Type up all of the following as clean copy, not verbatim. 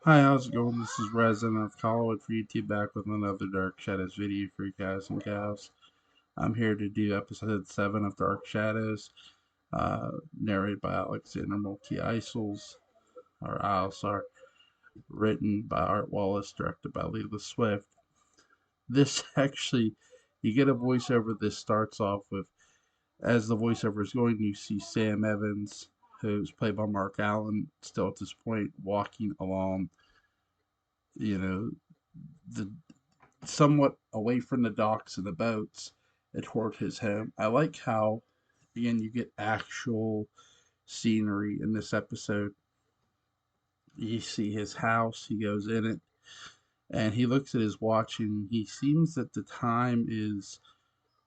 Hi, how's it going? This is Resin of Collinwood for YouTube back with another Dark Shadows video for you guys and gals. I'm here to do episode 7 of Dark Shadows, narrated by Alexander Mulkey Isles, or Isles, written by Art Wallace, directed by Leela Swift. This actually, you get a voiceover. This starts off with, as the voiceover is going, you see Sam Evans, who's played by Mark Allen, still at this point, walking along, you know, the somewhat away from the docks and the boats and toward his home. I like how, again, you get actual scenery in this episode. You see his house, he goes in it, and he looks at his watch, and he seems that the time is.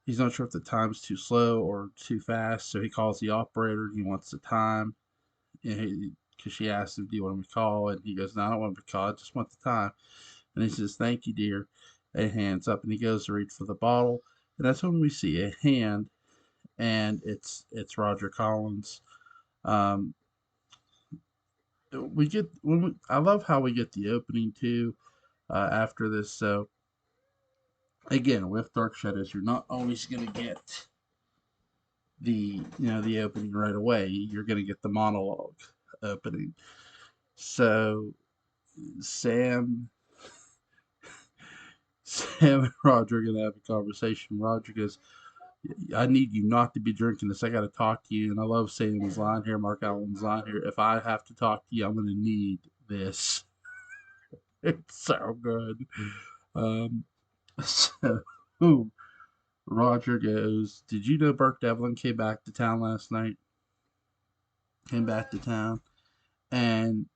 He's not sure if the time's too slow or too fast, so he calls the operator. He wants the time, because she asks him, "Do you want me to call?" And he goes, "No, I don't want to be called. I just want the time." And he says, "Thank you, dear." And hands up, and he goes to reach for the bottle, and that's when we see a hand, and it's Roger Collins. Um, we get I love how we get the opening too after this. So again, with Dark Shadows, you're not always going to get the opening right away. You're going to get the monologue opening. So Sam Sam and Roger are going to have a conversation. Roger goes, "I need you not to be drinking this. I got to talk to you." And I love saying his line here, Mark Allen's line here. "If I have to talk to you, I'm going to need this." It's so good. Um, so Roger goes, "Did you know Burke Devlin came back to town last night? Came back to town." And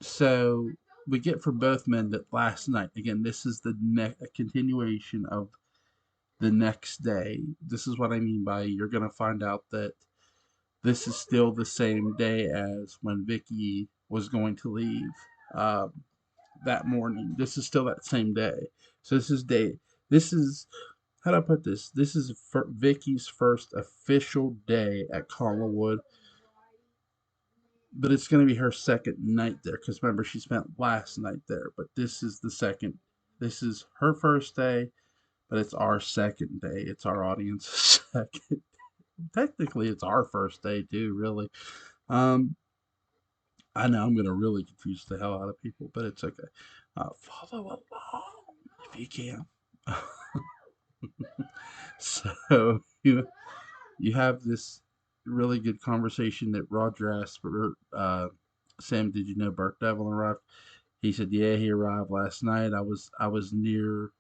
so we get from both men that last night, again, this is a continuation of the next day. This is what I mean by you're going to find out that this is still the same day as when Vicky was going to leave um, that morning. This is still that same day. So this is day. This is how do I put this? This is Vicky's first official day at Collinwood, but it's going to be her second night there because remember she spent last night there. But this is the second. This is her first day, but it's our second day. It's our audience's second. Technically, it's our first day too. Really. Um, I know I'm gonna really confuse the hell out of people, but it's okay. Follow along if you can. So you have this really good conversation that Roger asked for. Sam, did you know Burke Devil arrived? He said, "Yeah, he arrived last night. I was near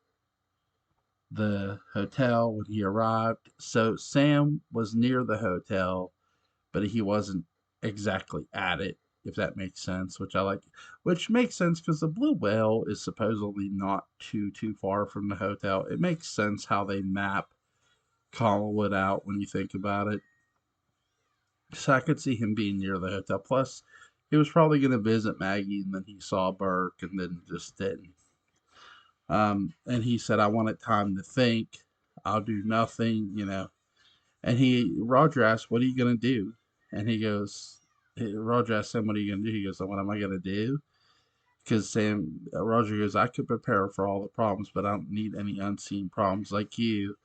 the hotel when he arrived." So Sam was near the hotel, but he wasn't exactly at it, if that makes sense, which I like, which makes sense because the Blue Whale is supposedly not too far from the hotel. It makes sense how they map Collinwood out when you think about it. So I could see him being near the hotel. Plus, he was probably going to visit Maggie, and then he saw Burke, and then just didn't. And he said, "I wanted time to think. I'll do nothing." And Roger asked, "What are you gonna do?" And Roger asked him, "What are you gonna do?" He goes, "What am I gonna do?" Because Roger goes, "I could prepare for all the problems, but I don't need any unseen problems like you."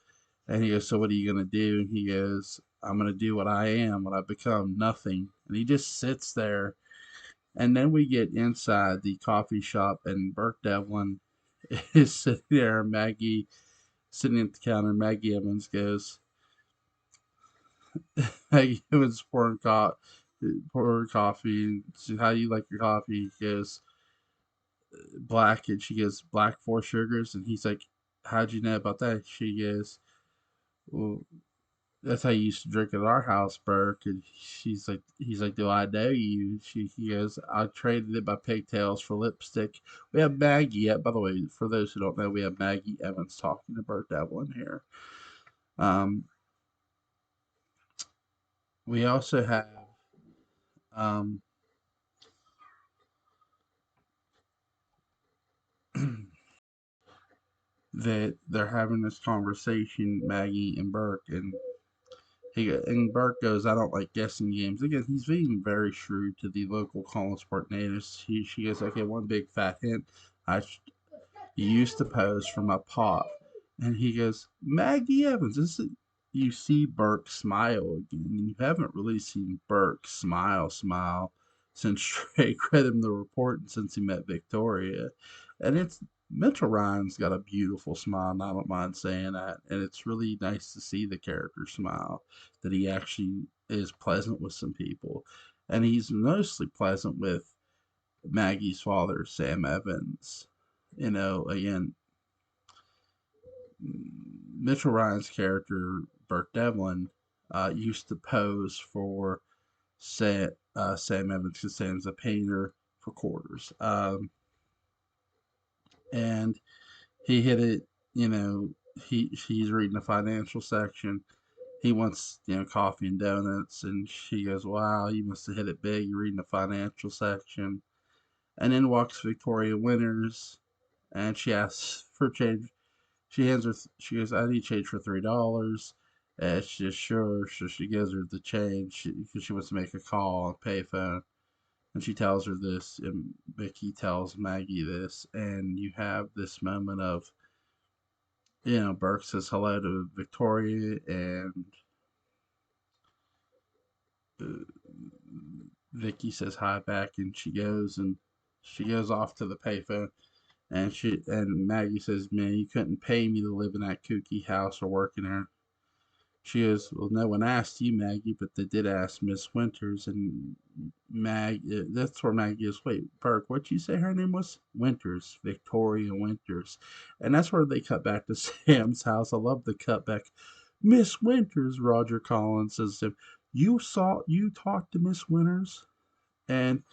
And he goes, "So what are you gonna do?" And he goes, "I'm gonna do what I am, what I've become, nothing." And he just sits there. And then we get inside the coffee shop, and Burke Devlin is sitting there. Maggie sitting at the counter. Maggie Evans goes, Maggie Evans pouring coffee. And "How do you like your coffee?" He goes, "Black." And she goes, "Black, 4 sugars." And he's like, "How'd you know about that?" She goes, "Well, that's how you used to drink at our house, Burke." And he's like, "Do I know you?" He goes, "I traded in my pigtails for lipstick." We have Maggie. By the way, for those who don't know, we have Maggie Evans talking to Burt Devlin here. Um, we also have um, that they're having this conversation, Maggie and Burke, and And Burke goes, I don't like guessing games. Again, he's being very shrewd to the local Collinsport natives. She goes, okay, one big fat hint. I used to pose for my pop. And he goes, Maggie Evans, you see Burke smile again. And you haven't really seen Burke smile since Drake read him the report and since he met Victoria. And it's Mitchell Ryan's got a beautiful smile, and I don't mind saying that. And it's really nice to see the character smile, that he actually is pleasant with some people. And he's mostly pleasant with Maggie's father, Sam Evans. Again, Mitchell Ryan's character, Burt Devlin, used to pose for Sam Evans because Sam's a painter for quarters. And he hit it, you know, he's reading the financial section. He wants, coffee and donuts. And she goes, wow, you must have hit it big. You're reading the financial section. And in walks Victoria Winters, and she asks for change. She hands her. She goes, "I need change for $3." And she's just sure, so she gives her the change because she wants to make a call on payphone. And she tells her this, and Vicky tells Maggie this, and you have this moment of, Burke says hello to Victoria, and uh, Vicky says hi back, and she goes off to the payphone. And Maggie says, "Man, you couldn't pay me to live in that kooky house or work in there." She goes, "Well, no one asked you, Maggie, but they did ask Miss Winters." And that's where Maggie is. Wait, Burke, what'd you say her name was? Winters, Victoria Winters. And that's where they cut back to Sam's house. I love the cutback. Miss Winters, Roger Collins says to him, you talked to Miss Winters? And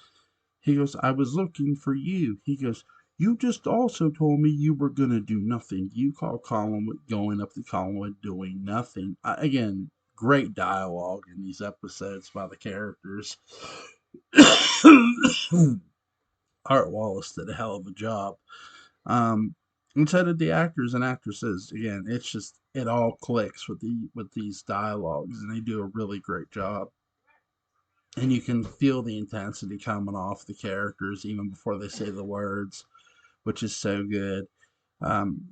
he goes, I was looking for you. He goes, you just also told me you were going to do nothing. You call Collinwood going up to Collinwood doing nothing. Again, great dialogue in these episodes by the characters. Art Wallace did a hell of a job. Um, and so did the actors and actresses. Again, it's just it all clicks with these dialogues, and they do a really great job. And you can feel the intensity coming off the characters even before they say the words, which is so good.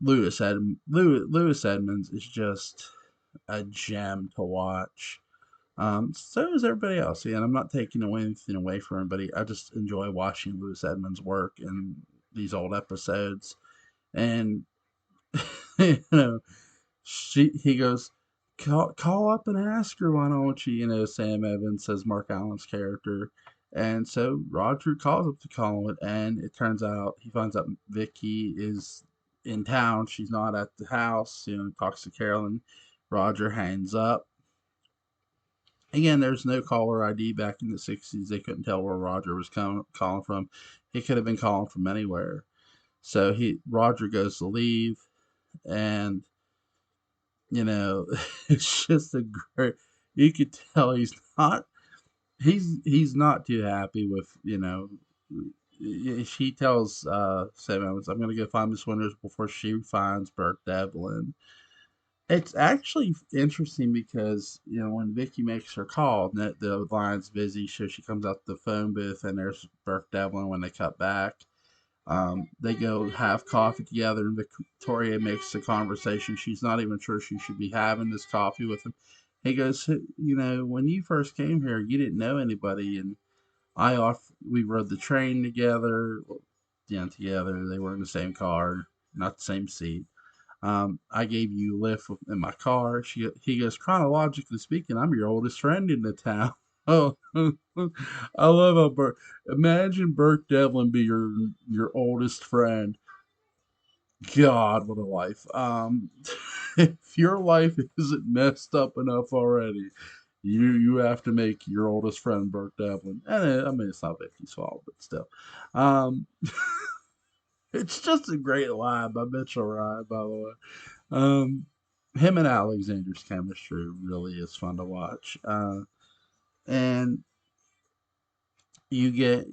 Lewis Edmonds is just a gem to watch. So is everybody else. And I'm not taking anything away from anybody. I just enjoy watching Lewis Edmonds work in these old episodes. And he goes, call up and ask her, why don't you? Sam Evans says Mark Allen's character. And so Roger calls up to Colin, and it turns out he finds out Vicky is in town. She's not at the house. Talks to Carolyn. Roger hangs up. Again, there's no caller ID back in the 60s. They couldn't tell where Roger was calling from. He could have been calling from anywhere. So Roger goes to leave, and it's just a great. You could tell he's not too happy with. She tells Sam Evans, "I'm gonna go find Miss Winters before she finds Burke Devlin." It's actually interesting because when Vicky makes her call, the line's busy, so she comes out the phone booth, and there's Burke Devlin when they cut back. They go have coffee together, and Victoria makes the conversation. She's not even sure she should be having this coffee with him. He goes, when you first came here, you didn't know anybody, and we rode the train together. Together. They were in the same car, not the same seat. I gave you a lift in my car. He goes, chronologically speaking, I'm your oldest friend in the town. Oh, I love how imagine Burke Devlin be your oldest friend. God, what a life. If your life isn't messed up enough already, you have to make your oldest friend Burke Devlin. And I mean, it's not Vicky's fault, but still. Um, it's just a great line by Mitchell Ryan, by the way. Um, him and Alexander's chemistry really is fun to watch. And you get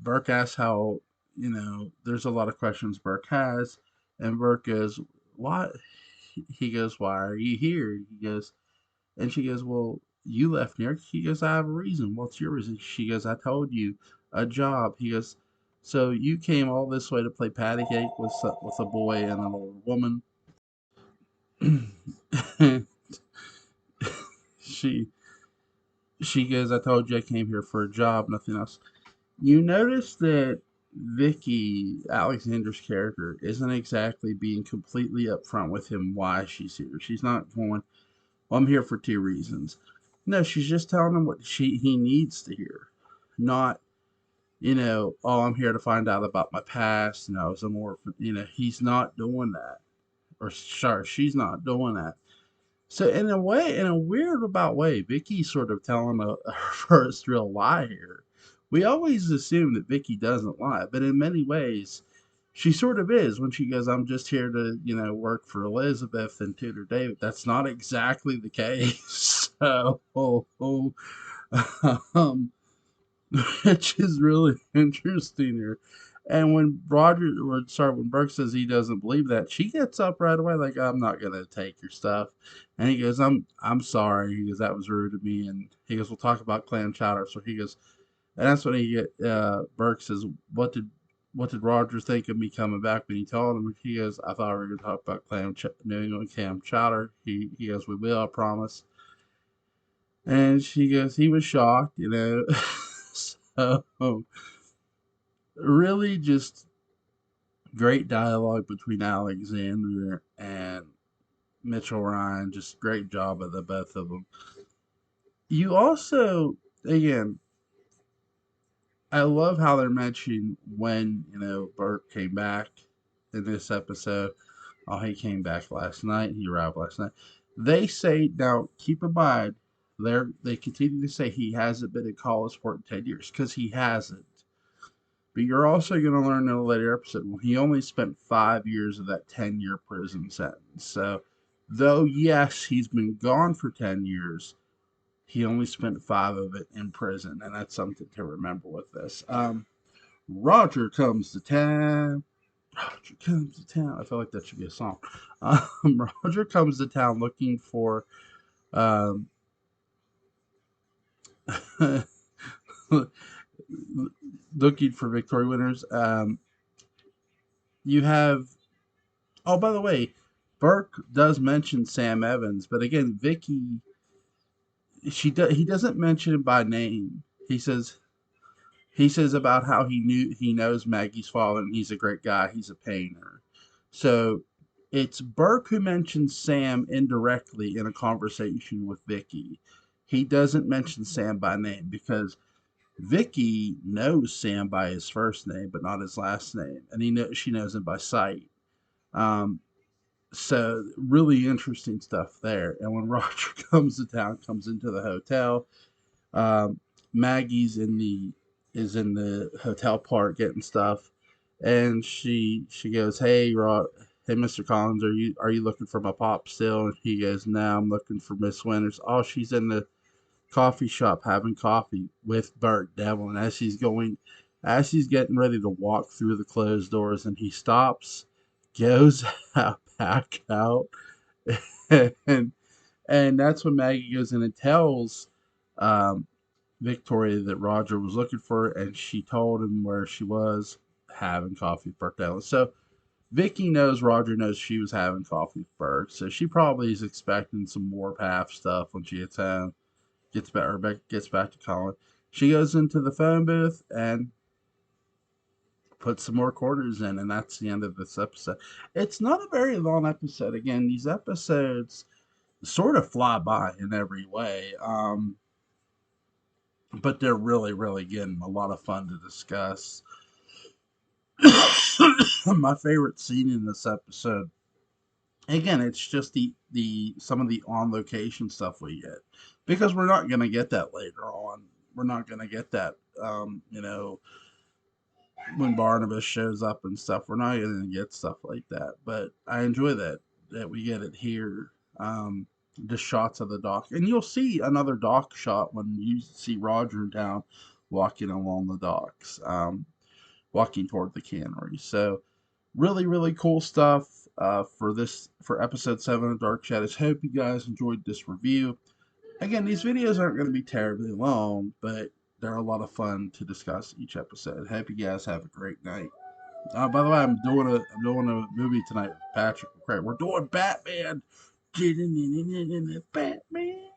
Burke asks how there's a lot of questions Burke has, and Burke goes, "Why?" He goes, "Why are you here?" He goes, And she goes, well, you left New York. He goes, I have a reason. What's your reason? She goes, I told you, a job. He goes, so you came all this way to play patty cake with a boy and an older woman. she she goes, I told you I came here for a job, nothing else. You notice that Vicky, Alexander's character, isn't exactly being completely upfront with him why she's here. She's not going, well, I'm here for two reasons. No, she's just telling him what he needs to hear. Not, oh, I'm here to find out about my past, I was an orphan. He's not doing that. Or sorry, she's not doing that. So in a way, in a weird about way, Vicky's sort of telling her first real lie here. We always assume that Vicky doesn't lie, but in many ways, she sort of is when she goes, "I'm just here to, work for Elizabeth and tutor David." That's not exactly the case. So, um, which is really interesting here. And when Burke says he doesn't believe that, she gets up right away, like, I'm not gonna take your stuff. And he goes, I'm sorry. He goes, that was rude of me. And he goes, we'll talk about clam chowder. So he goes, and that's when Burke says, what did Roger think of me coming back when he told him? He goes, I thought we were gonna talk about New England clam chowder. He goes, we will, I promise. And she goes, he was shocked. So really just great dialogue between Alexander and Mitchell Ryan. Just great job of the both of them. You also, again, I love how they're mentioning when, Bert came back in this episode. Oh, he came back last night. He arrived last night. They say, now keep in mind, they continue to say he hasn't been in college for 10 years because he hasn't. But you're also going to learn in a later episode, well, he only spent 5 years of that 10-year prison sentence. So, though, yes, he's been gone for 10 years, he only spent 5 of it in prison. And that's something to remember with this. Roger comes to town. Roger comes to town. I feel like that should be a song. Roger comes to town looking for um, looking for Victoria winners. You have Oh, by the way, Burke does mention Sam Evans, but again, Vicky, he doesn't mention him by name. He says about how he knows Maggie's father and he's a great guy. He's a painter. So it's Burke who mentions Sam indirectly in a conversation with Vicky. He doesn't mention Sam by name because Vicky knows Sam by his first name, but not his last name, and she knows him by sight. Um, so really interesting stuff there. And when Roger comes to town, comes into the hotel, um, Maggie's is in the hotel part getting stuff, and she goes, hey, Mr. Collins, are you looking for my pop still? And he goes, no, I'm looking for Miss Winters. Oh, she's in the coffee shop having coffee with Bert Devlin. As he's getting ready to walk through the closed doors, and he stops, goes back out, and that's when Maggie goes in and tells um, Victoria that Roger was looking for her, and she told him where she was having coffee with Bert Devlin. So Vicky knows Roger knows she was having coffee with Bert, so she probably is expecting some more half stuff when she gets home. Gets back to Colin. She goes into the phone booth and puts some more quarters in, and that's the end of this episode. It's not a very long episode. Again, these episodes sort of fly by in every way, but they're really, really getting a lot of fun to discuss. My favorite scene in this episode, again, it's just the some of the on location stuff we get because we're not going to get that later on. We're not going to get that, when Barnabas shows up and stuff. We're not going to get stuff like that, but I enjoy that we get it here. The shots of the dock, and you'll see another dock shot when you see Roger down walking along the docks, walking toward the cannery. So really, really cool stuff for episode 7 of Dark Shadows. Hope you guys enjoyed this review. Again, these videos aren't going to be terribly long, but they're a lot of fun to discuss each episode. Hope you guys have a great night. By the way, I'm doing a movie tonight with Patrick McCray. We're doing Batman. Batman.